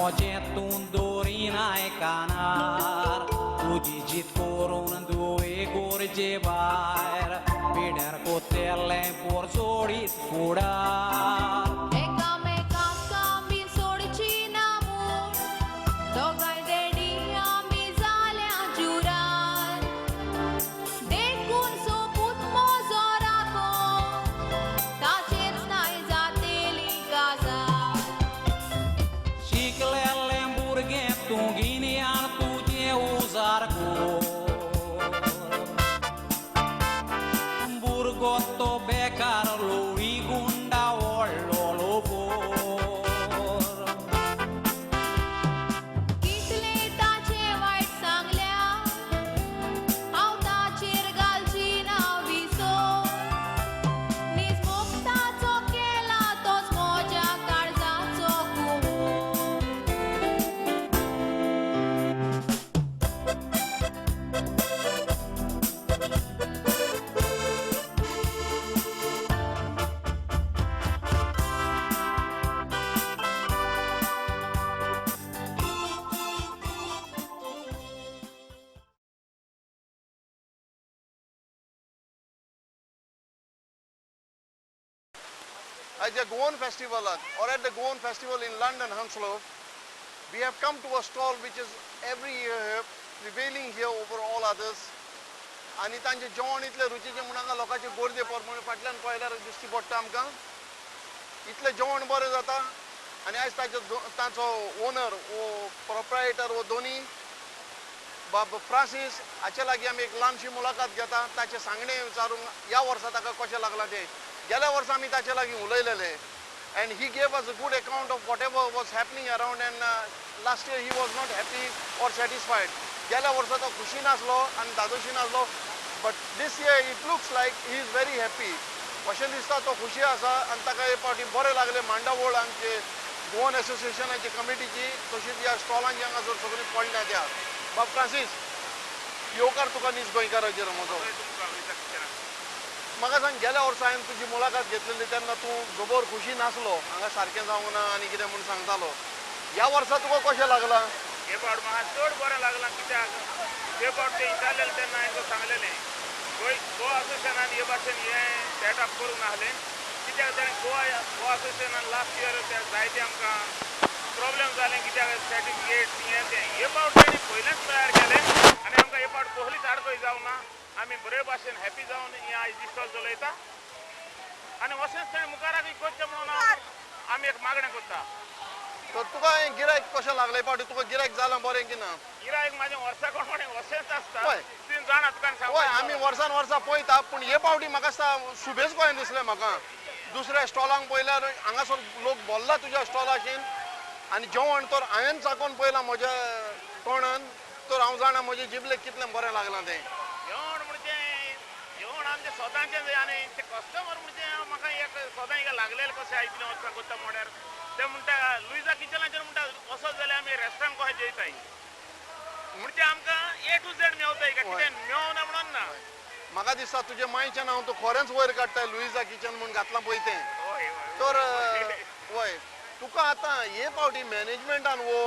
मोजेतून दोरी नाही कानार तुझी जीत करून दुवे गोरजे बाहेर पिढ्यार कोतेले पोर सोडीत फुडार Burgotto bekar lui gunda ollo lobor कितले ताचे वाईट सांगल्या हांव ताचेर घालची ना विसर निजमुक्ताचो केला तोच म्हज्या काळजाचो At the Goan Festival or at the Goan Festival in London, Hounslow, we have come to a stall which is every year prevailing here over all others. आणि तांचे जेवण इतले रुचीचे म्हणून लोकांचे गोरजे परमणे फाटल्यान पळयल्यार दिश्टी पडटा आमकां इतलें जेवण बरें जाता आनी आयज ताचो ओनर वो प्रोप्रायटर वो दोनी बाब फ्रांसीस हाचे लागीं आमी एक ल्हानशी मुलाखत घेता ताचें सांगणें विचारूंक ह्या वर्सा ताका कशें लागलां तें गेल्या वर्सा आमी ताचे लागीं उलयलेले and he gave us a good account of whatever was happening around and last year he was not happy or satisfied गेल्या वर्सा तो खुशी नासलो आनी दादोशी नासलो but this year it looks like he is very happy अशें दिसता तो खुशी आसा आनी ताका हे फावटी बरें लागलें मांडावळ आमचे गोवन एसोसिएशनाची कमिटीची तशीच ह्या स्टॉलांची हांगासर सगळीं पडल्या त्या बाब फ्रांसीस येवकार तुका नीस गोंयकाराचेर म्हजो म्हाका सांग गेल्या वर्सा हांवें तुजी मुलाखत घेतलेली तेन्ना तूं गोबोर खुशी नासलो हांगा सारकें जावंक ना आनी कितें म्हूण सांगतालो ह्या वर्सा तुका कशें लागलां हे फावट म्हाका चड बरें लागलां कित्याक हे फावट तें विचारलेलें तेन्ना हांवें सांगलेलें गोवा असोसिएशनान हे भाशेन हें सेटअप करूंक नासलें कित्याक तेणें गोवा असोसिएशनान लास्ट इयर जायते आमकां प्रॉब्लेम जालें कित्याक सर्टिफिकेट हें तें हे फावट तेणी पयलेंच तयार केलें आनी आमकां हे फावट कोहलीच आडखंय जावं ना आमी बरे भाशेन हॅपी जावन हें आयज स्टॉल चलयता आनी अशेंच तेणें मुखाराकय करचें म्हणून आमी एक मागणें करता तर तुका हें गिरायक कशें लागलें फावटी तुका गिरायक जालां बरें की ना गिरायक म्हाजें वर्सा कोण अशेंच आसता पळय तुवें जाणा तुका हय आमी वर्सान वर्सा पळयता पूण हे फावटी म्हाका दिसता शुभेच कशें दिसलें म्हाका दुसऱ्या स्टॉलांक पळयल्यार हांगासर लोक भरला तुज्या स्टॉलाचेर आनी जेवण तर हांवें चाखून पळयलां म्हज्या तोंडान तर हांव जाणा म्हजे जिबलेक कितलें बरें लागलां तें जेवण आमचें स्वताचें आनी ते कस्टमर म्हणजे म्हाका एक सदां एक लागलेलें कशें आयकलें वचपाक करता म्हळ्यार ते म्हणटा लुइजा किचनाचेर म्हणटा वचत जाल्यार आमी रेस्टॉरंट कशें जेयताय म्हणजे आमकां ए टू झेड मेवताय कितें मेवना म्हणून ना म्हाका दिसता तुजें मांयचें नांव तूं खरेंच वयर काडटाय लुइजा किचन म्हूण घातलां पळय तें तर हय तुका आतां हे फावटी मॅनेजमेंटान वो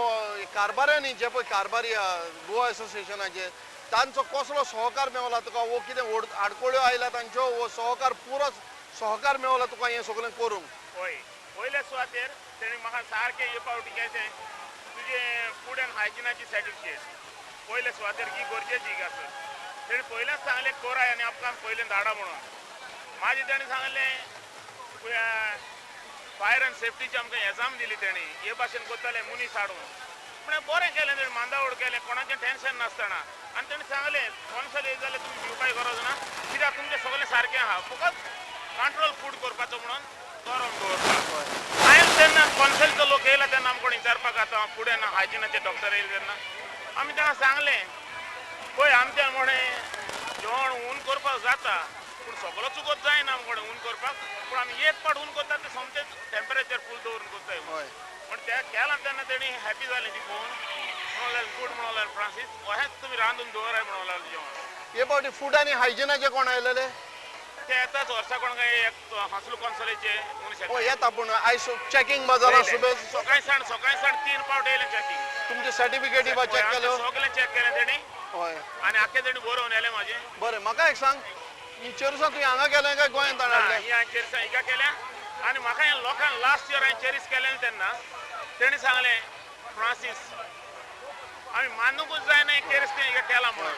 कारभाऱ्यांनी जे पळय कारभारी गोवा एसोसिएशनाचे तांचो कसलो सहकार मेवला तुका वो कितें आडकोळ्यो आयल्या तांच्यो वो सहकार पुरो सहकार मेवला तुका हें सगळें करूंक हय पयल्या सुवातेर तेणी म्हाका सारकें हे फावटी केशें तुजें फूड एंड हायजिनाची सर्टिफिकेट पयल्या सुवातेर ही गरजेची आसत तेणी पयलेंच सांगलें कोराय आनी आमकां पयलें धाडा म्हणून मागीर तेणी सांगलें फायर एंड सेफ्टीची आमकां एग्जाम दिली तेणी हे भाशेन करताले मनीस हाडून म्हळ्यार बरें केलें तेणी मांदावळ केलें कोणाचें टेन्शन नासतना आनी तेणी सांगलें कॉन्सल येयत जाल्यार तुमी भिवपाची गरज ना कित्याक तुमचें सगळें सारकें आहा फकत कंट्रोल फूड करपाचो म्हणून गरम दवरपाक हांवें तेन्ना कॉन्सलचो लोक येयला तेन्ना आमकां विचारपाक आतां फूड एंड हायजिनाचे डॉक्टर येयले तेन्ना आमी ताका सांगलें पळय आमच्यान म्हणे जेवण ऊन करपाक जाता पूण सगळो चुकोत जायना आमकडे ऊन करपाक पूण आमी एक पाट ऊन करता ते समतेच टेम्परेचर फूल दवरून करताय पण त्या केला तेन्ना तेणी हॅपी जालें ती पळोवन म्हणलें फूड म्हणलें फ्रांसीस अशेंच तुमी रांदून दवराय म्हणलें जेवण हे फावटी फूड आनी हायजिनाचे कोण आयलेले ते येताच वर्सा कोण काय एक हसलू कॉन्सोलेचे मनीस हो येता पूण आयज चॅकिंग बा जालां सुबेज सकाळी सण 3 पावट येयले चॅकिंग तुमचे सर्टिफिकेटी बा चॅक केल्यो सगळे चॅक केले तेणी हय आनी आख्खे तेणी बरोवन येले म्हाजे बरें म्हाका एक सांग ही चेरुसा तुवें हांगा केलें काय गोंयांत हाडलें ही हांवें चेरीस हिका केल्या आनी म्हाका हे लोकांक लास्ट इयर हांवें चेरीस केले तेन्ना तेणी सांगलें फ्रांसीस आमी मानूंकूच जायना एक चेरीस तें हिका केला म्हणून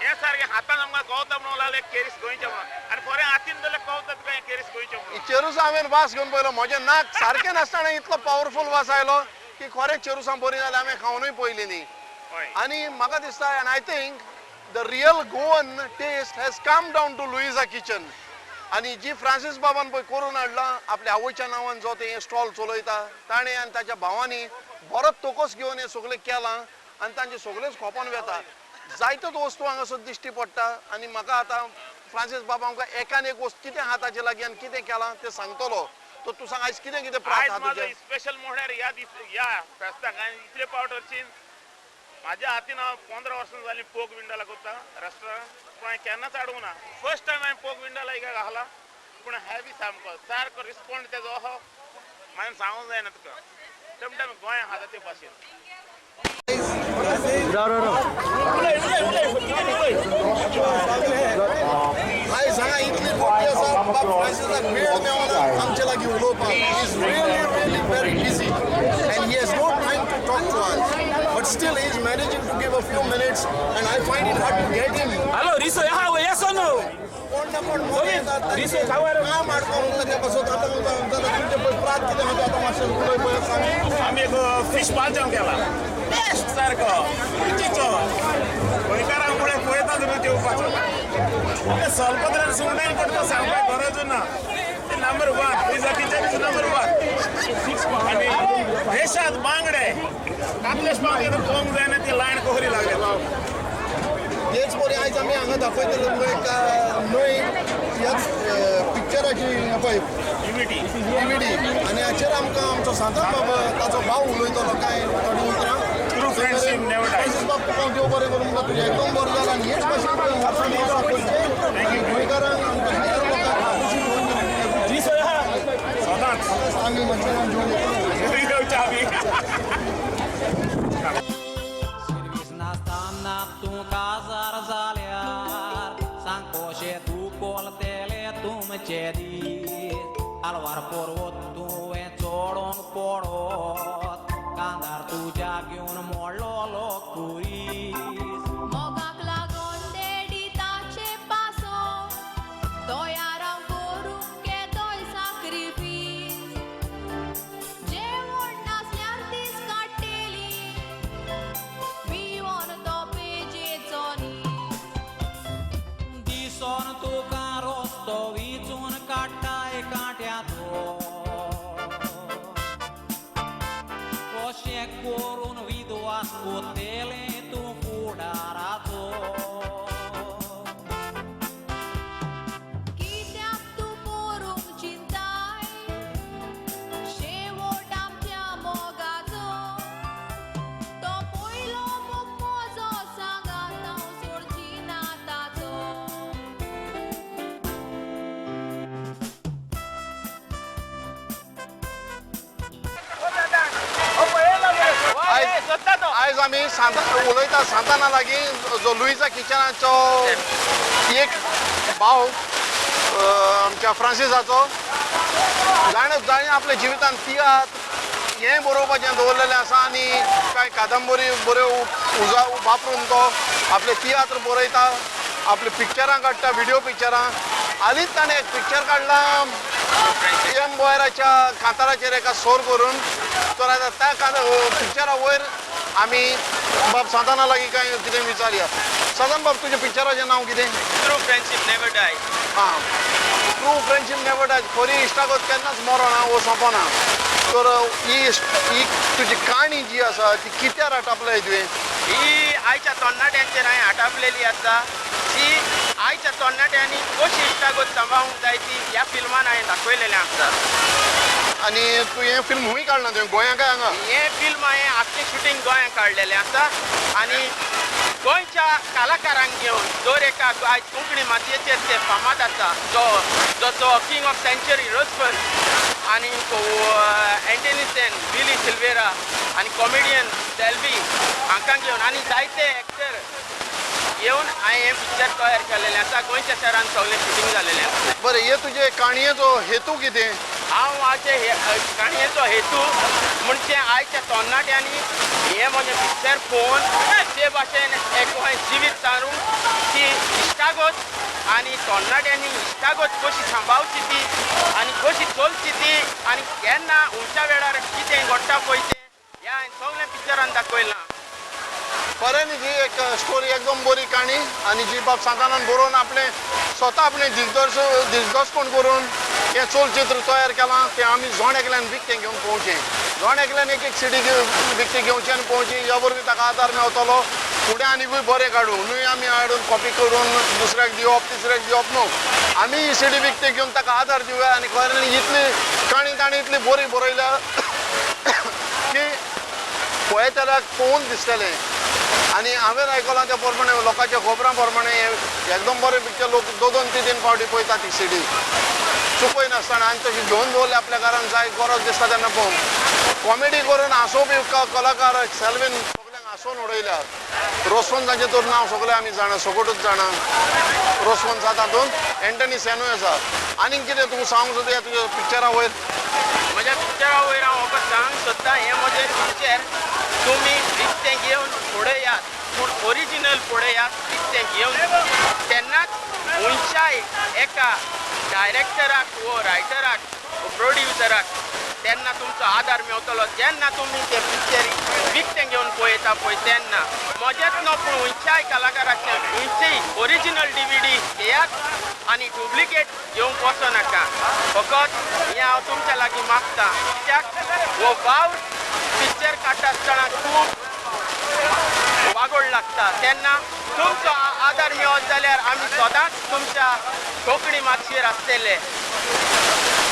हे सारकें हातान आमकां कवता म्हणून लागलें केरीस गोंयचें म्हणून आनी खरें हातीन जाल्यार कवता तुका हें केरीस गोंयचें म्हणून ही चेरुसा हांवें वास घेवन पळयलो म्हजें नाक सारकें नासतना इतलो पावरफूल वास आयलो की खरें चेरुसा बरी जाल्यार हांवें खावनूय पळयली न्ही हय आनी म्हाका दिसता and I think the real Goan taste has come down to Luiza kitchen आनी जी फ्रांसीस बाबान पळय करून हाडला आपल्या आवयच्या नांवान जो ते स्टॉल चलयता ताणें आनी ताच्या भावांनी बरो तोकोस घेवन हें सगळें केलां आनी तांचे सगळेच खोपोन वेता जायत्योच वस्तू हांगासर दिश्टी पडटा आनी म्हाका आतां फ्रांसीस बाबा आमकां एकान एक वस्त कितें आहा ताचे लागीं आनी कितें केलां तें सांगतलो तो तूं सांग आयज कितें कितें प्रात आयज आहा म्हाजो तुजें स्पेशल म्हळ्यार ह्या फेस्ताक हांवें इतले पावट हरशीं म्हाज्या हातीन हांव 15 वर्सां जालीं पोक विंडाला करता रेस्टॉरंट पूण हांवें केन्नाच हाडूंक ना फर्स्ट टायम हांवें पोक विंडाला हिका घाला पूण हॅवी सारको रिस्पॉन्ड तेजो अहो हांवें सांगूंक जायना तुका टायम गोंयांत आहा ते भाशेन आयज हांगा इतली मोठी आसा बाब फ्रांसीसाक वेळ मेळना आमचे लागीं उलोवपाक he is really very busy and he has no time to talk to us but still he is managing to give a few minutes and I find it hard to get him Alô, Riso, yes or no? कोण ना कोण मध्ये येतात रिसो खावर काम माडपाक लागले बसत आतां तुमचे पळय प्रात कितें आहा तें आतां मातशें उलय पळय सांग आम्ही एक फिश पालचम केला बेस्ट सारको रुचीचो गोंयकारांक फुडें पळयता तुमी जेवपाचो ते सोलपत्रान सुंगटान करता सांगपाक गरज ना ते number 1 is a kitchen is number 1 आनी देशांत बांगडे कातलेश बांगडे पळोवंक जायना ती लायन कोहरी लागल्या तेच बरी आयज आमी हांगा दाखयतले तुमकां एक न्हंय ह्याच पिक्चराची पळय DVD आनी हाचेर आमकां आमचो सांतान बाबा ताचो भाव उलयतलो काय थोडी उतरां True friendship never dies. Francis बाब तुका देव बरें करूं तुका तुजें एकदम बरें जालां आनी हेच भाशेन वर्सान वर्सां पयलीं गोंयकारांक आमकां हेर लोकांक खुशी घेवन रिसो सदांच आमी मातशें घेवन येतलो चावी सर्वीस नासतना तूं काजार जाल्यार सांग कशें तूं कोलतेले तुमचे दीस आलवार पर्वत तुवें चोडोंक पडोत कांदार तुज्या घेवन मोडलोलो कुरीस मोगाक लागून देडिताचे पासो तोयारां करूंक येतोय साक्रिफीस जेवण नासल्यार दीस काडटेली पिवोन तो पेजेचो नीस दिसोन तुका रस्तो विचून काडटाय कांट्याचो कशें करून विद्वास कोत्तेलें तूं फुडाराचो कित्याक तूं करूंक चिंताय शेवट आमच्या मोगाचो तो पयलो मोग म्हजो सांगात हांव सोडची ना ताचो आयज आमी उलयता सांताना लागीं जो लुइजा किचनाचो एक भाव आमच्या फ्रांसीसाचो जाणें आपल्या जिवितांत तियात्र हें बरोवपाचें दवरलेलें आसा आनी कांय कादंबरी बऱ्यो वापरून तो आपलें तियात्र बरयता आपलीं पिक्चरां काडटा व्हिडिओ पिक्चरां हालींच ताणें एक पिक्चर काडलां एम बोयराच्या कांताराचेर एका सोर करून तर आतां त्या पिक्चरा वयर आमी बाब सांताना लागीं कांय कितें विचारया सदान बाब तुज्या पिक्चराचें नांव कितें ट्रू फ्रेंडशिप नेवर डाय हां ट्रू फ्रेंडशीप नेवर डायज खरी इश्टागत केन्नाच मरोना वो सोंपना तर ही तुजी काणी जी आसा ती कित्यार आटापल्या तुवें ही आयच्या तरणाट्यांचेर हांवें आटापलेली आसा जी आयच्या तरणाट्यांनी कशी इश्टागत सांबाळूंक जाय ती ह्या फिल्मान हांवें दाखयलेलें आसा आनी तूं हें फिल्म हूंय काडलां तुवें गोंया काय हांगा हें फिल्म हांवें आख्खें शुटींग गोंयांत काडलेलें आसा आनी गोंयच्या कलाकारांक घेवन दर एका आयज कोंकणी मातयेचेर ते फामाद आसा जो किंग ऑफ सेंचुरी रोजफन आनी एंटनी सेन विली सिल्वेरा आनी कॉमेडियन सेल्वी हांकां घेवन आनी जायते एक्टर येवन हांवें हें पिक्चर तयार केलेलें आसा गोंयच्या शहरान सगळें शुटींग जालेलें आसा बरें हे तुजे काणयेचो हेतू कितें हांव हाचे काणयेचो हेतू म्हणजे आयच्या तरणाट्यांनी हें म्हजें पिक्चर पळोवन ते भाशेन एक गोंय जिवीत सारूंक ती इश्टागत आनी तरणाट्यांनी इश्टागत कशी सांबाळची ती आनी कशी चलची ती आनी केन्ना उंच्या वेळार कितें घडटा पळय तें ह्या हांवें सगळें पिक्चरान दाखयलां खरें न्ही ही एक स्टोरी एकदम बरी काणी आनी जी बाब सादारण बरोवन आपलें स्वता आपलें दिग्दर्शपण करून हें चलचित्र तयार केलां तें आमी जोण एकल्यान विकतें घेवन पळोवचें जोण एकल्यान एक सीडी विकतें घेवचें आनी पळोवचें ह्या वरवीं ताका आदार मेळटलो फुडें आनीकूय बरें काडूं न्हय आमी हाडून कॉपी करून दुसऱ्याक दिवप तिसऱ्याक दिवप न्हू आमी ही सीडी विकतें घेवन ताका आदार दिवया आनी खरें इतली काणी ताणें इतली बरी बरयल्या की पळयतल्याक पळोवन दिसतलें आनी हांवें आयकलां त्या प्रमाणे लोकांच्या खबरां प्रमाणे एकदम बरें पिक्चर लोक दोन तीन फावटी पळयता ती सीडी चुकय नासतना आनी तशी घेवन दवरली आपल्या घरान जाय गरज दिसता तेन्ना पळोवंक कॉमेडी करून हांसोवपी कलाकार सेल्वेन सगळ्यांक हांसोवन उडयल्यात रोसवंताचें तर नांव सगळें आमी जाणा सगळोच जाणा रोसवंत तातूंत एंटनी सेनूय आसा आनीक कितें तुका सांगूंक सोदता तुज्या पिक्चरा वयर म्हज्या पिक्चरा वयर हांव म्हाका सांग सोदतां हें म्हजें पिक्चर तुमी विकतें घेवन पळयात पूण ओरिजिनल पळयात विकतें घेवन तेन्नाच खंयच्याय एका डायरेक्टराक वो रायटराक प्रोड्युसराक तेन्ना तुमचो आदार मेळटलो जेन्ना तुमी तें पिक्चर विकतें घेवन पळयता पळय तेन्ना म्हजेंच न्हू पूण खंयच्याय कलाकाराचें खंयचीय ओरिजिनल DVD घेयात आनी डुप्लिकेट घेवंक वचो नाका फकत हें हांव तुमच्या लागीं मागतां कित्याक हो वावर पिक्चर काडटा आसतना खूब वागोड लागता तेन्ना तुमचो आदार मेळत जाल्यार आमी सदांच तुमच्या कोंकणी मातयेर आसतले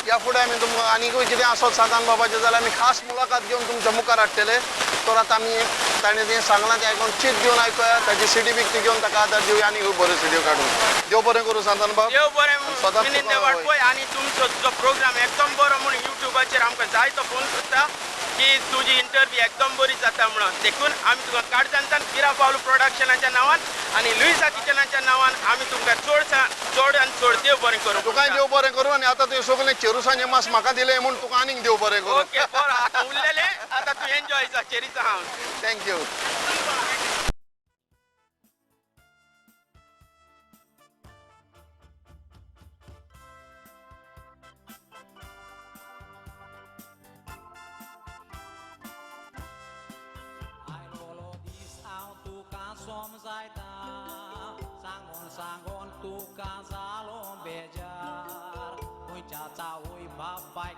ह्या फुडें आमी तुमकां आनीकूय कितें आसत सादान बाबाचें जाल्यार आमी खास मुलाखत घेवन तुमच्या मुखार हाडटले तर आतां आमी ताणें जें सांगलां तें आयकून चीत घेवन आयकुया ताची सीडी विकती घेवन ताका आदार दिवया आनी बऱ्यो सीड्यो काडून देव बरें करूं सादान बाब देव बरें सदांच मिलिंद तुका वाडपय आनी तुमचो जो प्रोग्राम एकदम बरो म्हणून युट्यूबाचेर आमकां जायतो फोन करता की तुजी इंटरव्यू एकदम बरी जाता म्हणून देखून आमी तुका काडजांतान किरा पावलू प्रोडक्शनाच्या नांवान आनी लुईसा किचनाच्या नांवान आमी तुमकां चड आनी चड देव बरें करूं तुकाय देव बरें करूं आनी आतां तुवें सगळें चेरुसांचें मास म्हाका दिलें म्हूण तुका आनीक देव बरें करूं ओके बरो आतां उरलेलें आतां तूं एन्जॉय जा चेरीचा हांव थँक्यू आयलोलो दीस हांव तुका समजायता सांगून तुका जालो बेजार खंयच्या चावय बापायक